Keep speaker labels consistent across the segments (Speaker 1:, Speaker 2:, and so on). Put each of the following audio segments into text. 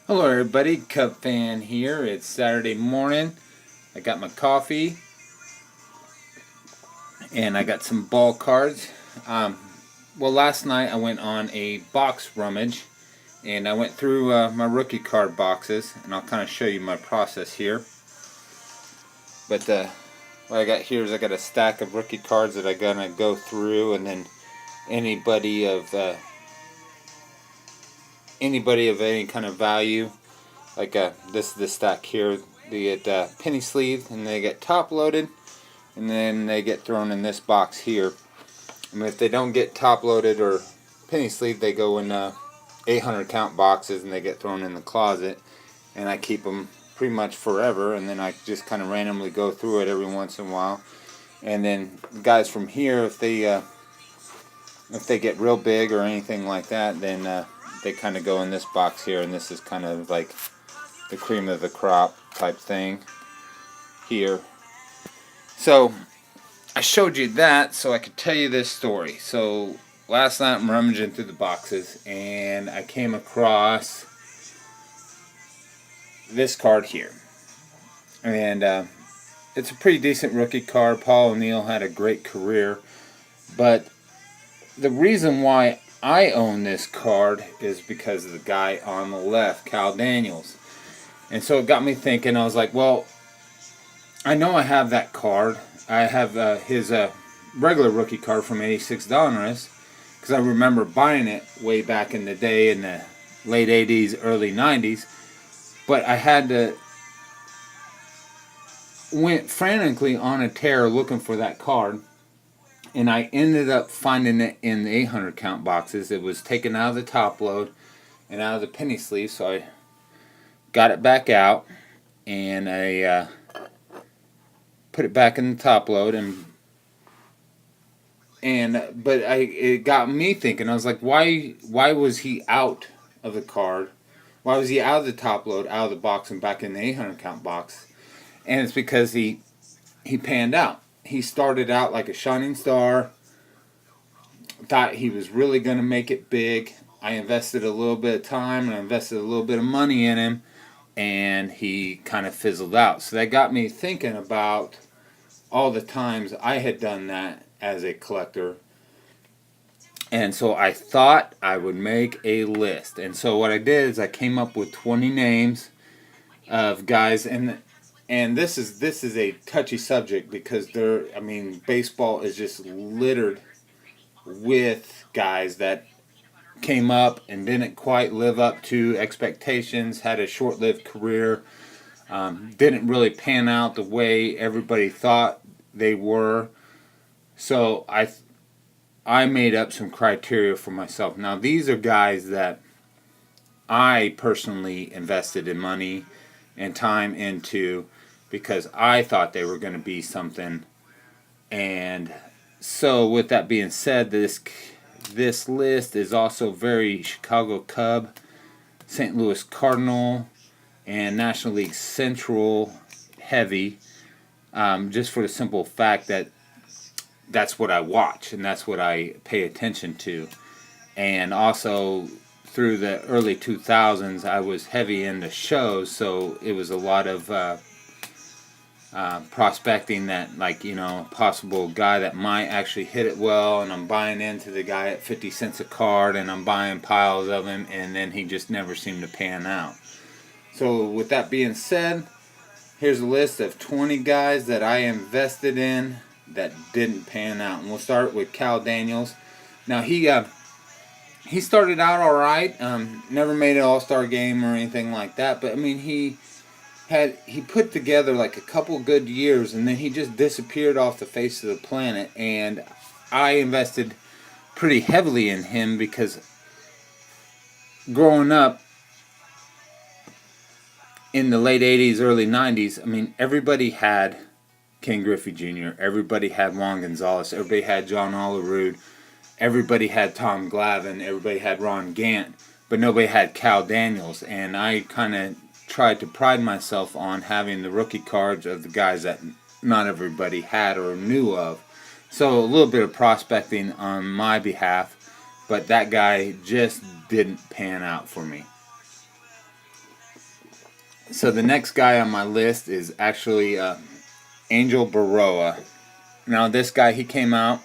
Speaker 1: Hello everybody, Cub Fan here. It's Saturday morning. I got my coffee and I got some ball cards. Um, Last night I went on a box rummage and I went through my rookie card boxes, and I'll kind of show you my process here. But what I got here is I got a stack of rookie cards that I'm gonna go through, and then anybody of uh, anybody of any kind of value. Like this stack here, they get penny sleeved and they get top loaded, and then they get thrown in this box here. I mean, if they don't get top loaded or penny sleeved, they go in 800 count boxes and they get thrown in the closet. And I keep them pretty much forever, and then I just kind of randomly go through it every once in a while. And then guys from here, if they get real big or anything like that, then they kind of go in this box here, and this is kind of like the cream of the crop type thing here. So I showed you that so I could tell you this story. So last night I'm rummaging through the boxes and I came across this card here. And it's a pretty decent rookie card. Paul O'Neill had a great career. But the reason why I own this card is because of the guy on the left, Cal Daniels. And so it got me thinking. I was like, well, I know I have that card. I have his regular rookie card from 86 Donruss, because I remember buying it way back in the day in the late 80s, early 90s. But I went frantically on a tear looking for that card, and I ended up finding it in the 800 count boxes. It was taken out of the top load and out of the penny sleeve, so I got it back out, and I put it back in the top load, but it got me thinking. I was like, why was he out of the card? Why was he out of the top load, out of the box, and back in the 800 count box? And it's because he panned out. He started out like a shining star. Thought he was really going to make it big. I invested a little bit of time and I invested a little bit of money in him, and he kind of fizzled out. So that got me thinking about all the times I had done that as a collector. And so I thought I would make a list. And so what I did is I came up with 20 names of guys, and this is a touchy subject because baseball is just littered with guys that came up and didn't quite live up to expectations, had a short-lived career, didn't really pan out the way everybody thought they were. So I made up some criteria for myself. Now, these are guys that I personally invested in money and time into because I thought they were going to be something. And so with that being said, this list is also very Chicago Cub, St. Louis Cardinal, and National League Central heavy, just for the simple fact that that's what I watch and that's what I pay attention to. And also through the early 2000s, I was heavy into shows, so it was a lot of prospecting that, like, possible guy that might actually hit it well, and I'm buying into the guy at 50 cents a card, and I'm buying piles of him, and then he just never seemed to pan out. So with that being said, here's a list of 20 guys that I invested in that didn't pan out. And we'll start with Cal Daniels. Now, he started out all right. Never made an all-star game or anything like that. But, I mean, he put together like a couple good years, and then he just disappeared off the face of the planet. And I invested pretty heavily in him because growing up in the late 80s, early 90s, I mean, everybody had Ken Griffey Jr., everybody had Juan Gonzalez, everybody had John Olerud, everybody had Tom Glavine, everybody had Ron Gant, but nobody had Cal Daniels. And I kind of tried to pride myself on having the rookie cards of the guys that not everybody had or knew of. So a little bit of prospecting on my behalf, but that guy just didn't pan out for me. So the next guy on my list is actually Angel Baroa. Now this guy, he came out,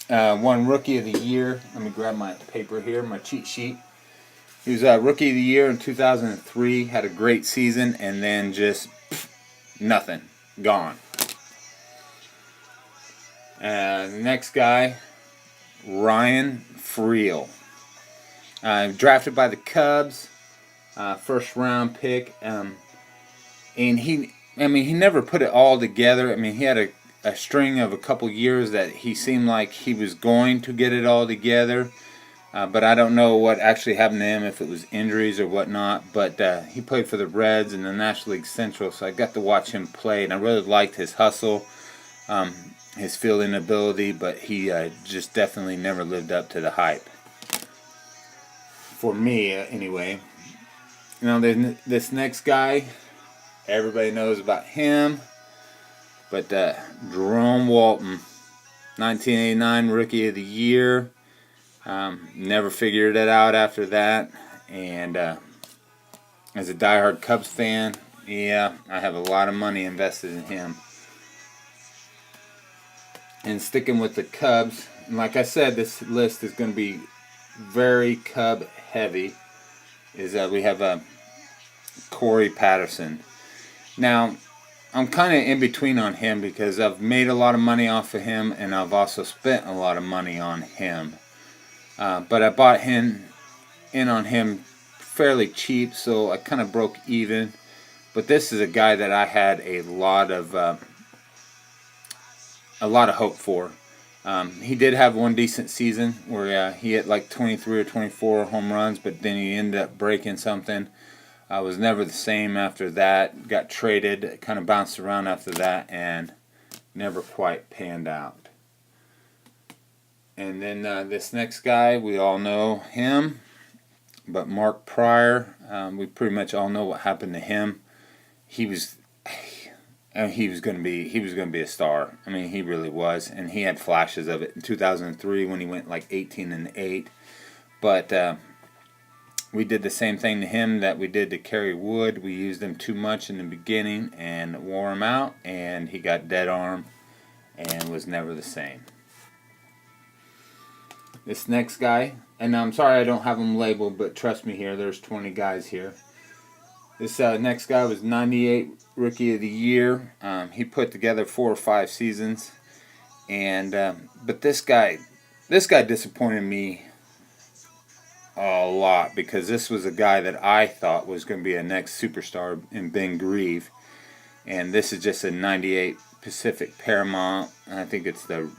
Speaker 1: won Rookie of the Year. Let me grab my paper here, my cheat sheet. He was Rookie of the Year in 2003. Had a great season, and then just nothing, gone. The next guy, Ryan Freel, drafted by the Cubs, first round pick, and he never put it all together. I mean, he had a string of a couple years that he seemed like he was going to get it all together, but I don't know what actually happened to him, if it was injuries or whatnot. But he played for the Reds in the National League Central, so I got to watch him play, and I really liked his hustle. His fielding ability, but he just definitely never lived up to the hype. For me, anyway. Now, this next guy, everybody knows about him, but Jerome Walton, 1989 Rookie of the Year. Never figured it out after that, and as a diehard Cubs fan, yeah, I have a lot of money invested in him. And sticking with the Cubs, and like I said, this list is going to be very Cub heavy. We have Corey Patterson. Now, I'm kind of in between on him because I've made a lot of money off of him, and I've also spent a lot of money on him. But I bought in on him fairly cheap, so I kind of broke even. But this is a guy that I had a lot of hope for. He did have one decent season where he hit like 23 or 24 home runs, but then he ended up breaking something. Was never the same after that. Got traded, kind of bounced around after that, and never quite panned out. And then this next guy, we all know him, but Mark Prior, we pretty much all know what happened to him. He was going to be a star. I mean, he really was, and he had flashes of it in 2003 when he went like 18-8. But we did the same thing to him that we did to Kerry Wood. We used him too much in the beginning and wore him out, and he got dead arm and was never the same. This next guy, and I'm sorry I don't have him labeled, but trust me here, there's 20 guys here. This next guy was 98 Rookie of the Year. He put together 4 or 5 seasons, and but this guy disappointed me a lot, because this was a guy that I thought was going to be a next superstar in Ben Grieve, and this is just a 98 Pacific Paramount. I think it's the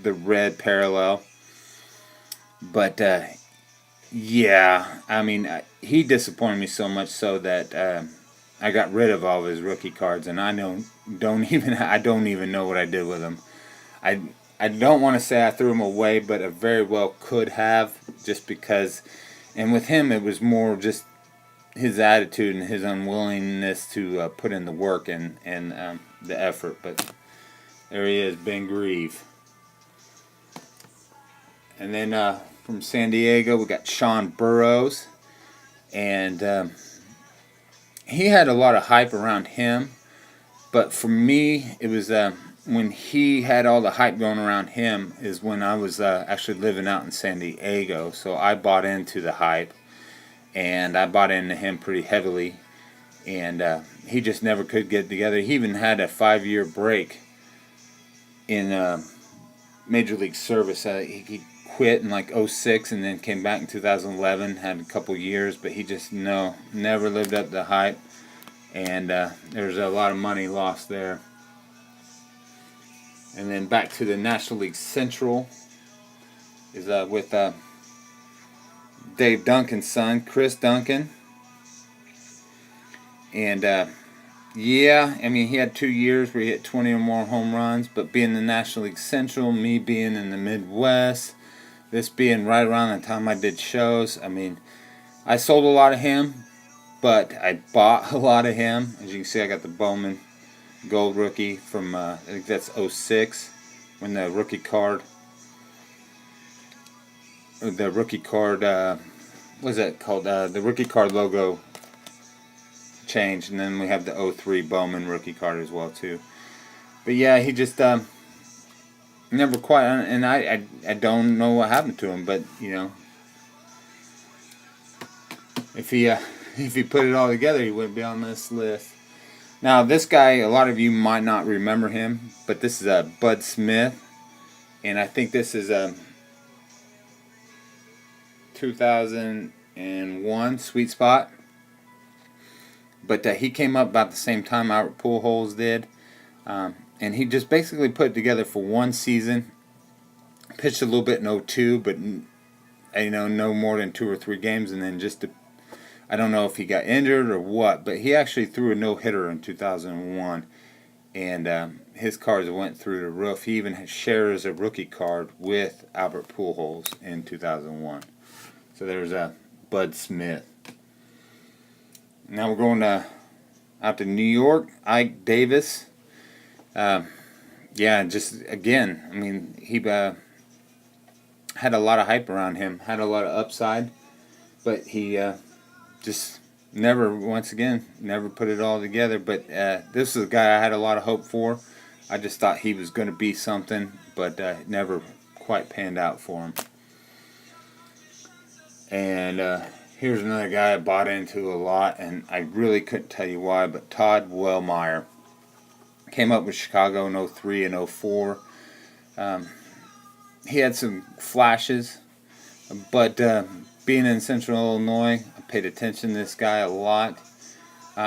Speaker 1: red parallel, but yeah, I mean, he disappointed me so much so that I got rid of all of his rookie cards, and I don't even know what I did with them. I don't want to say I threw him away, but I very well could have, just because. And with him, it was more just his attitude and his unwillingness to put in the work and the effort. But there he is, Ben Grieve. And then from San Diego, we got Sean Burroughs, and he had a lot of hype around him. But for me, it was when he had all the hype going around him is when I was actually living out in San Diego. So I bought into the hype, and I bought into him pretty heavily. And he just never could get together. He even had a 5-year break in Major League Service. He quit in like 06 and then came back in 2011. Had a couple years, but he just never lived up to the hype. And there's a lot of money lost there. And then back to the National League Central is with Dave Duncan's son, Chris Duncan. And yeah, I mean, he had 2 years where he hit 20 or more home runs, but being the National League Central, me being in the Midwest, this being right around the time I did shows, I mean, I sold a lot of him, but I bought a lot of him. As you can see, I got the Bowman Gold Rookie from, I think that's 06, when the rookie card, what is that called? The rookie card logo changed, and then we have the '03 Bowman rookie card as well too. But yeah, he just never quite, and I don't know what happened to him, but you know, if he if he put it all together, he wouldn't be on this list. Now this guy, a lot of you might not remember him, but this is Bud Smith, and I think this is a 2001 Sweet Spot. But he came up about the same time Albert Pujols did, and he just basically put it together for one season. Pitched a little bit in '02, but you know, no more than 2 or 3 games, and then I don't know if he got injured or what, but he actually threw a no-hitter in 2001, and his cards went through the roof. He even shares a rookie card with Albert Pujols in 2001. So there's Bud Smith. Now we're going out to New York. Ike Davis. Yeah, just again, I mean, he had a lot of hype around him, had a lot of upside, but he just never, once again, never put it all together. But this is a guy I had a lot of hope for. I just thought he was going to be something, but never quite panned out for him. And here's another guy I bought into a lot, and I really couldn't tell you why, but Todd Wellmeyer. Came up with Chicago in '03 and '04. He had some flashes, but being in Central Illinois, I paid attention to this guy a lot.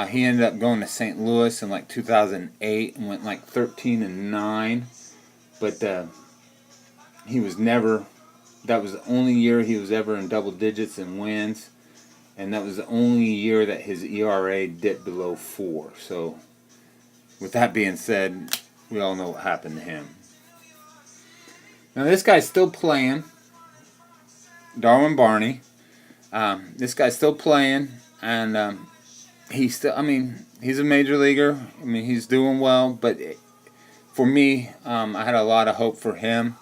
Speaker 1: He ended up going to St. Louis in like 2008 and went like 13-9, but he was never. That was the only year he was ever in double digits in wins, and that was the only year that his ERA dipped below 4. So, with that being said, we all know what happened to him. Now this guy's still playing. Darwin Barney. This guy's still playing, and he's still. I mean, he's a major leaguer. I mean, he's doing well. But for me, I had a lot of hope for him.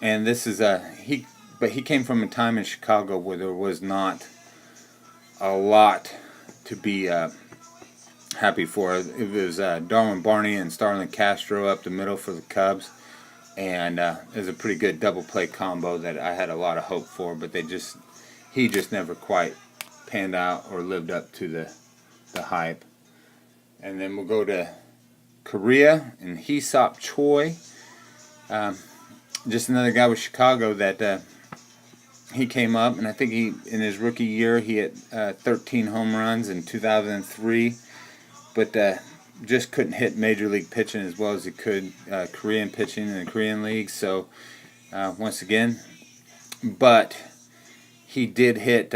Speaker 1: And this is he. But he came from a time in Chicago where there was not a lot to be happy for. It was Darwin Barney and Starlin Castro up the middle for the Cubs, and it was a pretty good double play combo that I had a lot of hope for. But he just never quite panned out or lived up to the hype. And then we'll go to Korea and Hee-Seop Choi. Just another guy with Chicago that he came up, and I think in his rookie year he had 13 home runs in 2003, but just couldn't hit major league pitching as well as he could Korean pitching in the Korean league. So once again, but he did hit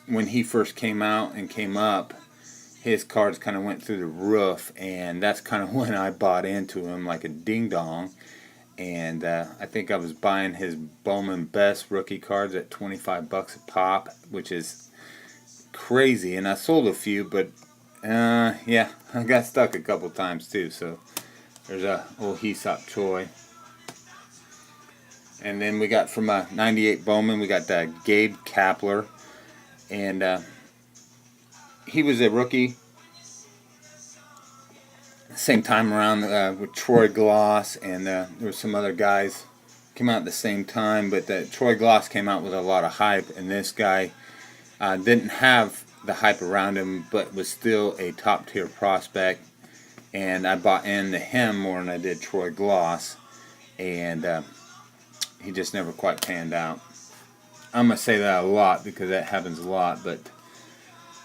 Speaker 1: when he first came out and came up. His cards kind of went through the roof, and that's kind of when I bought into him like a ding dong. And I think I was buying his Bowman Best rookie cards at $25 a pop, which is crazy. And I sold a few, but yeah, I got stuck a couple times too. So there's old Hee-Seop Choi. And then we got from '98 Bowman, we got Gabe Kapler, and he was a rookie. Same time around with Troy Gloss, and there were some other guys came out at the same time, but Troy Gloss came out with a lot of hype, and this guy didn't have the hype around him, but was still a top tier prospect. And I bought into him more than I did Troy Gloss, and he just never quite panned out. I'm gonna say that a lot because that happens a lot, but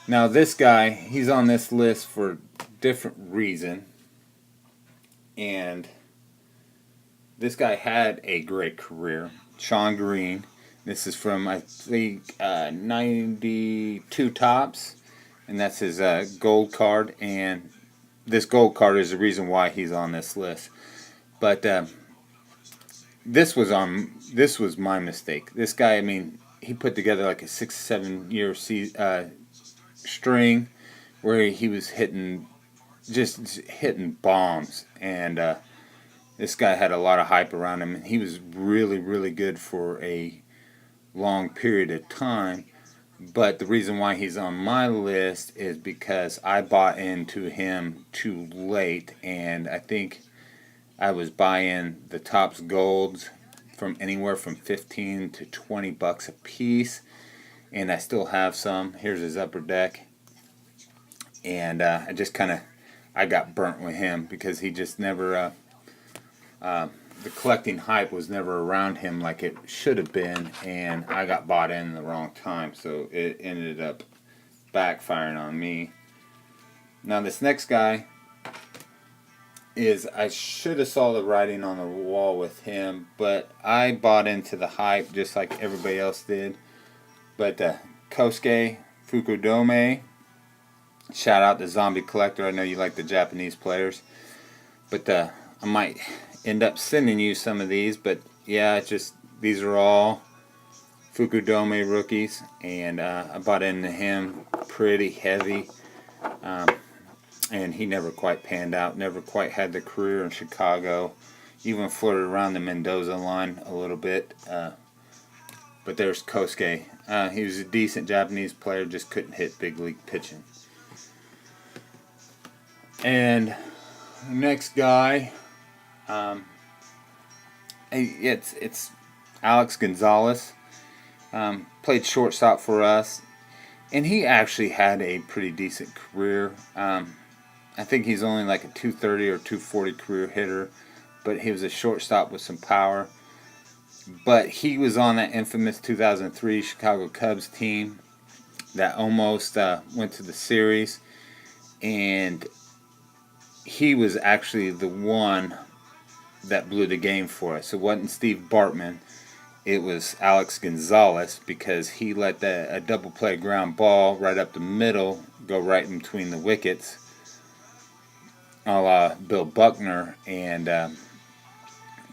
Speaker 1: now this guy, he's on this list for a different reason. And this guy had a great career. Shawn Green. This is from, I think, 92 Tops. And that's his gold card. And this gold card is the reason why he's on this list. But this was my mistake. This guy, I mean, he put together like a 6-7 year string where he was hitting bombs, and this guy had a lot of hype around him, and he was really, really good for a long period of time. But the reason why he's on my list is because I bought into him too late, and I think I was buying the Topps Golds from anywhere from 15 to 20 bucks a piece, and I still have some. Here's his upper deck, and I just kind of I got burnt with him because he just never the collecting hype was never around him like it should have been, and I got bought in the wrong time, so it ended up backfiring on me. Now this next guy is, I should have saw the writing on the wall with him, but I bought into the hype just like everybody else did. But Kosuke Fukudome, shout out to Zombie Collector. I know you like the Japanese players, but I might end up sending you some of these. But yeah, it's just these are all Fukudome rookies, and I bought into him pretty heavy. And he never quite panned out, never quite had the career in Chicago. Even flirted around the Mendoza line a little bit. But there's Kosuke. He was a decent Japanese player, just couldn't hit big league pitching. And next guy, it's Alex Gonzalez. Played shortstop for us, and he actually had a pretty decent career. I think he's only like a 230 or 240 career hitter, but he was a shortstop with some power. But he was on that infamous 2003 Chicago Cubs team that almost went to the series, and he was actually the one that blew the game for us. It wasn't Steve Bartman, it was Alex Gonzalez, because he let a double play ground ball right up the middle go right in between the wickets, a la Bill Buckner, and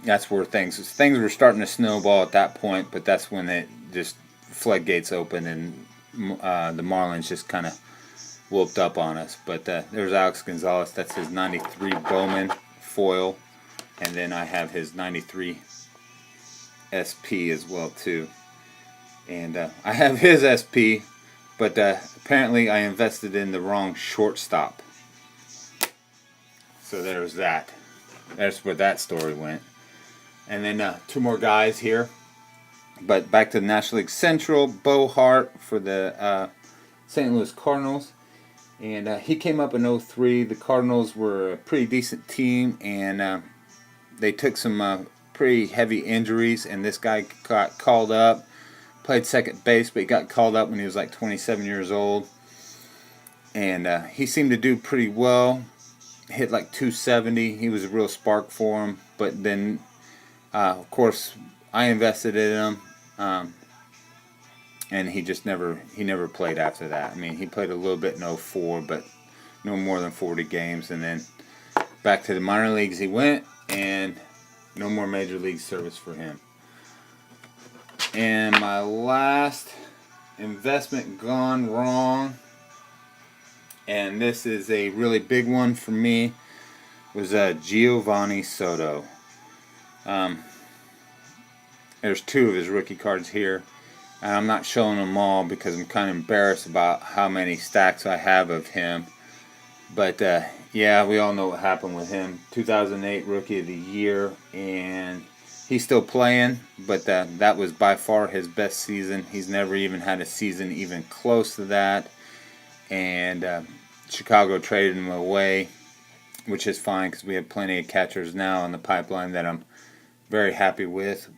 Speaker 1: that's where things were starting to snowball at that point. But that's when it just floodgates open, and the Marlins just kind of whooped up on us. But there's Alex Gonzalez. That's his 93 Bowman foil, and then I have his 93 SP as well too. And I have his SP, but apparently I invested in the wrong shortstop. So there's that. That's where that story went. And then two more guys here. But back to the National League Central, Bo Hart for the St. Louis Cardinals. And he came up in 03. The Cardinals were a pretty decent team, and they took some pretty heavy injuries, and this guy got called up. Played second base, but he got called up when he was like 27 years old. And he seemed to do pretty well. Hit like 270. He was a real spark for him. But then, of course, I invested in him. And he just never played after that. I mean, he played a little bit in 04, but no more than 40 games. And then back to the minor leagues he went, and no more major league service for him. And my last investment gone wrong, and this is a really big one for me, was Giovanni Soto. There's two of his rookie cards here. And I'm not showing them all because I'm kind of embarrassed about how many stacks I have of him. But yeah, we all know what happened with him. 2008 Rookie of the Year, and he's still playing, but that was by far his best season. He's never even had a season even close to that. And Chicago traded him away, which is fine because we have plenty of catchers now in the pipeline that I'm very happy with.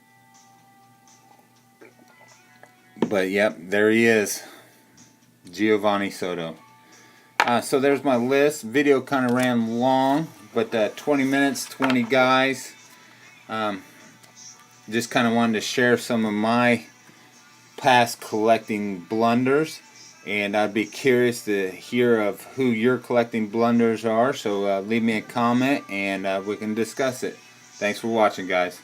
Speaker 1: But yep, there he is, Giovanni Soto. So there's my list. Video kind of ran long, but 20 minutes, 20 guys. Just kind of wanted to share some of my past collecting blunders, and I'd be curious to hear of who your collecting blunders are. So leave me a comment, and we can discuss it. Thanks for watching, guys.